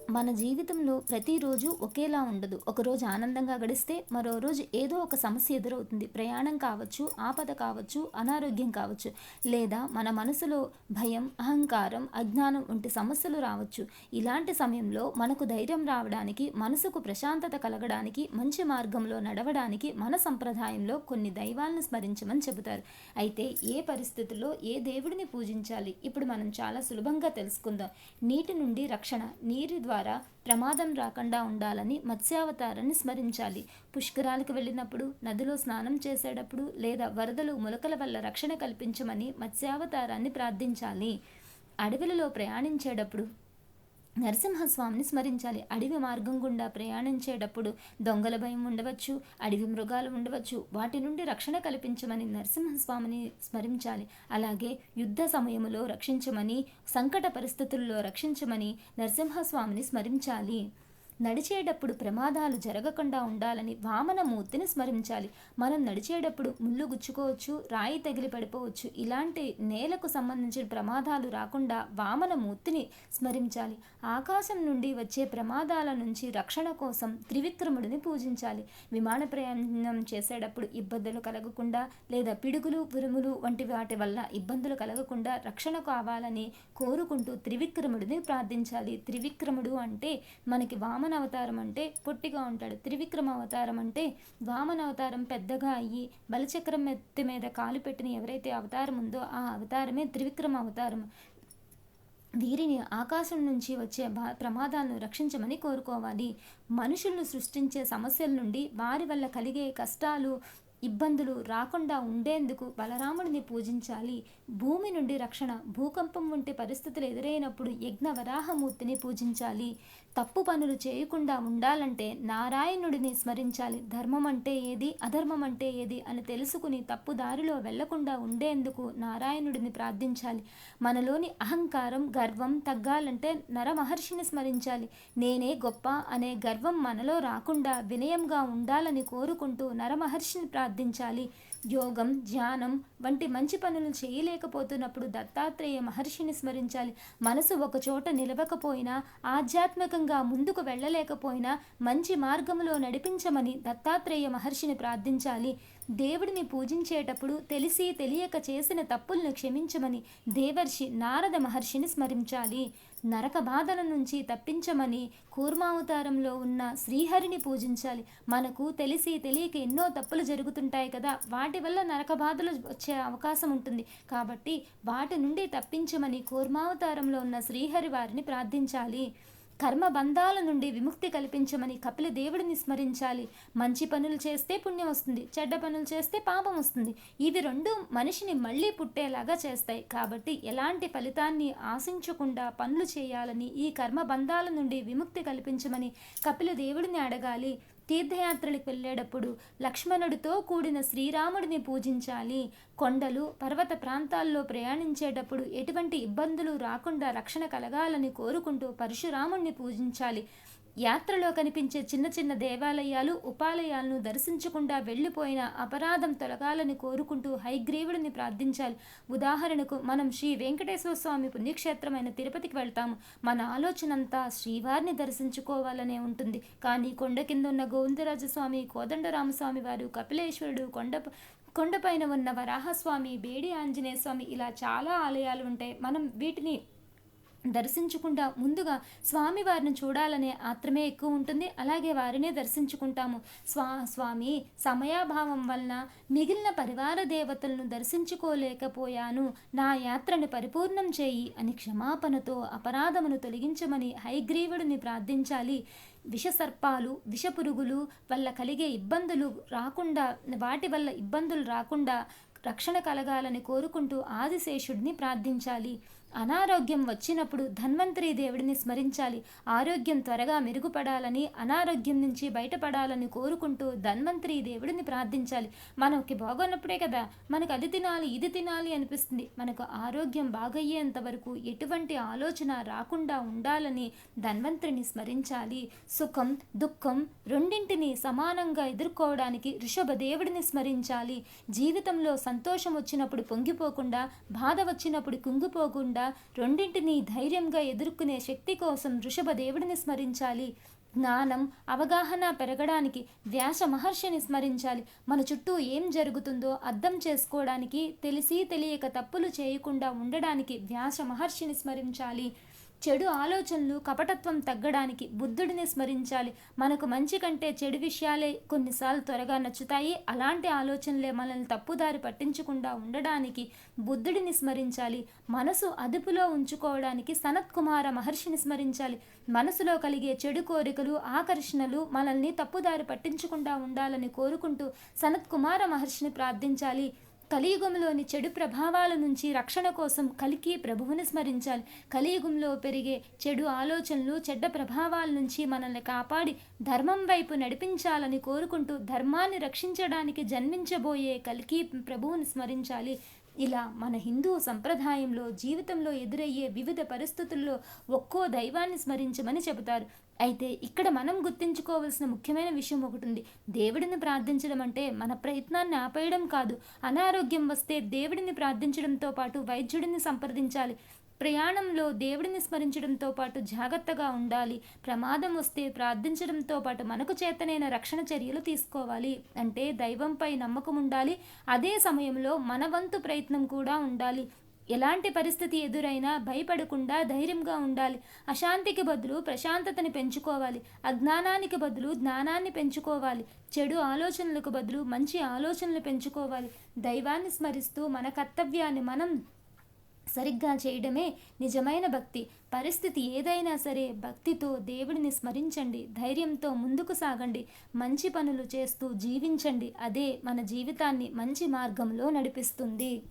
మన జీవితంలో ప్రతిరోజు ఒకేలా ఉండదు. ఒకరోజు ఆనందంగా గడిస్తే మరో రోజు ఏదో ఒక సమస్య ఎదురవుతుంది. ప్రయాణం కావచ్చు, ఆపద కావచ్చు, అనారోగ్యం కావచ్చు, లేదా మన మనసులో భయం, అహంకారం, అజ్ఞానం వంటి సమస్యలు రావచ్చు. ఇలాంటి సమయంలో మనకు ధైర్యం రావడానికి, మనసుకు ప్రశాంతత కలగడానికి, మంచి మార్గంలో నడవడానికి మన సంప్రదాయంలో కొన్ని దైవాలను స్మరించమని చెబుతారు. అయితే ఏ పరిస్థితుల్లో ఏ దేవుడిని పూజించాలి? ఇప్పుడు మనం చాలా సులభంగా తెలుసుకుందాం. నీటి నుండి రక్షణ, నీరు ద్వారా ప్రమాదం రాకుండా ఉండాలని మత్స్యావతారాన్ని స్మరించాలి. పుష్కరాలకు వెళ్ళినప్పుడు, నదిలో స్నానం చేసేటప్పుడు లేదా వరదలు ములకల వల్ల రక్షణ కల్పించమని మత్స్యావతారాన్ని ప్రార్థించాలి. అడవులలో ప్రయాణించేటప్పుడు నరసింహస్వామిని స్మరించాలి. అడవి మార్గం గుండా ప్రయాణించేటప్పుడు దొంగల భయం ఉండవచ్చు, అడవి మృగాలు ఉండవచ్చు, వాటి నుండి రక్షణ కల్పించమని నరసింహస్వామిని స్మరించాలి. అలాగే యుద్ధ సమయంలో రక్షించమని, సంకట పరిస్థితుల్లో రక్షించమని నరసింహస్వామిని స్మరించాలి. నడిచేటప్పుడు ప్రమాదాలు జరగకుండా ఉండాలని వామనమూర్తిని స్మరించాలి. మనం నడిచేటప్పుడు ముళ్ళు గుచ్చుకోవచ్చు, రాయి తగిలి పడిపోవచ్చు. ఇలాంటి నేలకు సంబంధించిన ప్రమాదాలు రాకుండా వామనమూర్తిని స్మరించాలి. ఆకాశం నుండి వచ్చే ప్రమాదాల నుంచి రక్షణ కోసం త్రివిక్రముడిని పూజించాలి. విమాన ప్రయాణం చేసేటప్పుడు ఇబ్బందులు కలగకుండా లేదా పిడుగులు, ఉరుములు వంటి వాటి వల్ల ఇబ్బందులు కలగకుండా రక్షణ కావాలని కోరుకుంటూ త్రివిక్రముడిని ప్రార్థించాలి. త్రివిక్రముడు అంటే మనకి వామన అవతారం అంటే పొట్టిగా ఉంటాడు. త్రివిక్రమ అవతారం అంటే వామన అవతారం పెద్దగా అయ్యి బలచక్రం ఎత్తి మీద కాలు పెట్టిన ఎవరైతే అవతారం ఉందో ఆ అవతారమే త్రివిక్రమ అవతారం. వీరిని ఆకాశం నుంచి వచ్చే ప్రమాదాలను రక్షించమని కోరుకోవాలి. మనుషులను సృష్టించే సమస్యల నుండి వారి వల్ల కలిగే కష్టాలు, ఇబ్బందులు రాకుండా ఉండేందుకు బలరాముడిని పూజించాలి. భూమి నుండి రక్షణ, భూకంపం వంటి పరిస్థితులు ఎదురైనప్పుడు యజ్ఞ వరాహమూర్తిని పూజించాలి. తప్పు పనులు చేయకుండా ఉండాలంటే నారాయణుడిని స్మరించాలి. ధర్మం అంటే ఏది, అధర్మం అంటే ఏది అని తెలుసుకుని తప్పు దారిలో వెళ్లకుండా ఉండేందుకు నారాయణుడిని ప్రార్థించాలి. మనలోని అహంకారం, గర్వం తగ్గాలంటే నరమహర్షిని స్మరించాలి. నేనే గొప్ప అనే గర్వం మనలో రాకుండా వినయంగా ఉండాలని కోరుకుంటూ నరమహర్షిని ప్రార్థించాలి. యోగం, ధ్యానం వంటి మంచి పనులు చేయలేకపోతున్నప్పుడు దత్తాత్రేయ మహర్షిని స్మరించాలి. మనసు ఒకచోట నిలవకపోయినా, ఆధ్యాత్మికంగా ముందుకు వెళ్ళలేకపోయినా మంచి మార్గంలో నడిపించమని దత్తాత్రేయ మహర్షిని ప్రార్థించాలి. దేవుడిని పూజించేటప్పుడు తెలిసి తెలియక చేసిన తప్పులను క్షమించమని దేవర్షి నారద మహర్షిని స్మరించాలి. నరక బాధల నుంచి తప్పించమని కూర్మావతారంలో ఉన్న శ్రీహరిని పూజించాలి. మనకు తెలిసి తెలియక ఎన్నో తప్పులు జరుగుతుంటాయి కదా, వాటి వల్ల నరక బాధలు వచ్చే అవకాశం ఉంటుంది. కాబట్టి వాటి నుండి తప్పించమని కూర్మావతారంలో ఉన్న శ్రీహరి వారిని ప్రార్థించాలి. కర్మబంధాల నుండి విముక్తి కల్పించమని కపిల దేవుడిని స్మరించాలి. మంచి పనులు చేస్తే పుణ్యం వస్తుంది, చెడ్డ పనులు చేస్తే పాపం వస్తుంది. ఇవి రెండు మనిషిని మళ్ళీ పుట్టేలాగా చేస్తాయి. కాబట్టి ఎలాంటి ఫలితాన్ని ఆశించకుండా పనులు చేయాలని, ఈ కర్మబంధాల నుండి విముక్తి కల్పించమని కపిల దేవుడిని అడగాలి. తీర్థయాత్రలకు వెళ్ళేటప్పుడు లక్ష్మణుడితో కూడిన శ్రీరాముడిని పూజించాలి. కొండలు, పర్వత ప్రాంతాల్లో ప్రయాణించేటప్పుడు ఎటువంటి ఇబ్బందులు రాకుండా రక్షణ కలగాలని కోరుకుంటూ పరశురాముడిని పూజించాలి. యాత్రలో కనిపించే చిన్న చిన్న దేవాలయాలు, ఉపాలయాలను దర్శించకుండా వెళ్ళిపోయిన అపరాధం తొలగాలని కోరుకుంటూ హయగ్రీవుడిని ప్రార్థించాలి. ఉదాహరణకు మనం శ్రీ వెంకటేశ్వర స్వామి పుణ్యక్షేత్రమైన తిరుపతికి వెళ్తాము. మన ఆలోచన అంతా శ్రీవారిని దర్శించుకోవాలనే ఉంటుంది. కానీ కొండ కింద ఉన్న గోవిందరాజస్వామి, కోదండరామస్వామి వారు, కపిలేశ్వరుడు, కొండపైన ఉన్న వరాహస్వామి, బేడి ఆంజనేయ స్వామి, ఇలా చాలా ఆలయాలు ఉంటాయి. మనం వీటిని దర్శించకుండా ముందుగా స్వామివారిని చూడాలనే ఆత్రమే ఎక్కువ ఉంటుంది. అలాగే వారినే దర్శించుకుంటాము. స్వామి సమయాభావం వలన మిగిలిన పరివార దేవతలను దర్శించుకోలేకపోయాను, నా యాత్రను పరిపూర్ణం చేయి అని క్షమాపణతో అపరాధమును తొలగించమని హయగ్రీవుడిని ప్రార్థించాలి. విషసర్పాలు, విషపురుగులు వల్ల కలిగే ఇబ్బందులు రాకుండా, వాటి వల్ల ఇబ్బందులు రాకుండా రక్షణ కలగాలని కోరుకుంటూ ఆదిశేషుడిని ప్రార్థించాలి. అనారోగ్యం వచ్చినప్పుడు ధన్వంతరి దేవుడిని స్మరించాలి. ఆరోగ్యం త్వరగా మెరుగుపడాలని, అనారోగ్యం నుంచి బయటపడాలని కోరుకుంటూ ధన్వంతరి దేవుడిని ప్రార్థించాలి. మనకి బాగున్నప్పుడే కదా మనకు అది తినాలి, ఇది తినాలి అనిపిస్తుంది. మనకు ఆరోగ్యం బాగయ్యేంత వరకు ఎటువంటి ఆలోచన రాకుండా ఉండాలని ధన్వంతరిని స్మరించాలి. సుఖం, దుఃఖం రెండింటినీ సమానంగా ఎదుర్కోవడానికి ఋషభ దేవుడిని స్మరించాలి. జీవితంలో సంతోషం వచ్చినప్పుడు పొంగిపోకుండా, బాధ వచ్చినప్పుడు కుంగిపోకుండా కూడా రెండింటినీ ధైర్యంగా ఎదుర్కొనే శక్తి కోసం వృషభ దేవుడిని స్మరించాలి. జ్ఞానం, అవగాహన పెరగడానికి వ్యాస మహర్షిని స్మరించాలి. మన చుట్టూ ఏం జరుగుతుందో అర్థం చేసుకోవడానికి, తెలిసి తెలియక తప్పులు చేయకుండా ఉండడానికి వ్యాస మహర్షిని స్మరించాలి. చెడు ఆలోచనలు, కపటత్వం తగ్గడానికి బుద్ధుడిని స్మరించాలి. మనకు మంచి కంటే చెడు విషయాలే కొన్నిసార్లు త్వరగా నచ్చుతాయి. అలాంటి ఆలోచనలే మనల్ని తప్పుదారి పట్టించకుండా ఉండడానికి బుద్ధుడిని స్మరించాలి. మనసు అదుపులో ఉంచుకోవడానికి సనత్ కుమార మహర్షిని స్మరించాలి. మనసులో కలిగే చెడు కోరికలు, ఆకర్షణలు మనల్ని తప్పుదారి పట్టించకుండా ఉండాలని కోరుకుంటూ సనత్ కుమార మహర్షిని ప్రార్థించాలి. కలియుగంలోని చెడు ప్రభావాల నుంచి రక్షణ కోసం కల్కి ప్రభువుని స్మరించాలి. కలియుగంలో పెరిగే చెడు ఆలోచనలు, చెడ్డ ప్రభావాల నుంచి మనల్ని కాపాడి ధర్మం వైపు నడిపించాలని కోరుకుంటూ ధర్మాన్ని రక్షించడానికి జన్మించబోయే కల్కి ప్రభువుని స్మరించాలి. ఇలా మన హిందూ సంప్రదాయంలో జీవితంలో ఎదురయ్యే వివిధ పరిస్థితుల్లో ఒక్కో దైవాన్ని స్మరించమని చెబుతారు. అయితే ఇక్కడ మనం గుర్తుంచుకోవాల్సిన ముఖ్యమైన విషయం ఒకటి ఉంది. దేవుడిని ప్రార్థించడం అంటే మన ప్రయత్నాన్ని ఆపేయడం కాదు. అనారోగ్యం వస్తే దేవుడిని ప్రార్థించడంతో పాటు వైద్యుడిని సంప్రదించాలి. ప్రయాణంలో దేవుడిని స్మరించడంతో పాటు జాగ్రత్తగా ఉండాలి. ప్రమాదం వస్తే ప్రార్థించడంతో పాటు మనకు చేతనైన రక్షణ చర్యలు తీసుకోవాలి. అంటే దైవంపై నమ్మకం ఉండాలి. అదే సమయంలో మన వంతు ప్రయత్నం కూడా ఉండాలి. ఎలాంటి పరిస్థితి ఎదురైనా భయపడకుండా ధైర్యంగా ఉండాలి. అశాంతికి బదులు ప్రశాంతతని పెంచుకోవాలి. అజ్ఞానానికి బదులు జ్ఞానాన్ని పెంచుకోవాలి. చెడు ఆలోచనలకు బదులు మంచి ఆలోచనలు పెంచుకోవాలి. దైవాన్ని స్మరిస్తూ మన కర్తవ్యాన్ని మనం సరిగ్గా చేయడమే నిజమైన భక్తి. పరిస్థితి ఏదైనా సరే భక్తితో దేవుడిని స్మరించండి. ధైర్యంతో ముందుకు సాగండి. మంచి పనులు చేస్తూ జీవించండి. అదే మన జీవితాన్ని మంచి మార్గంలో నడిపిస్తుంది.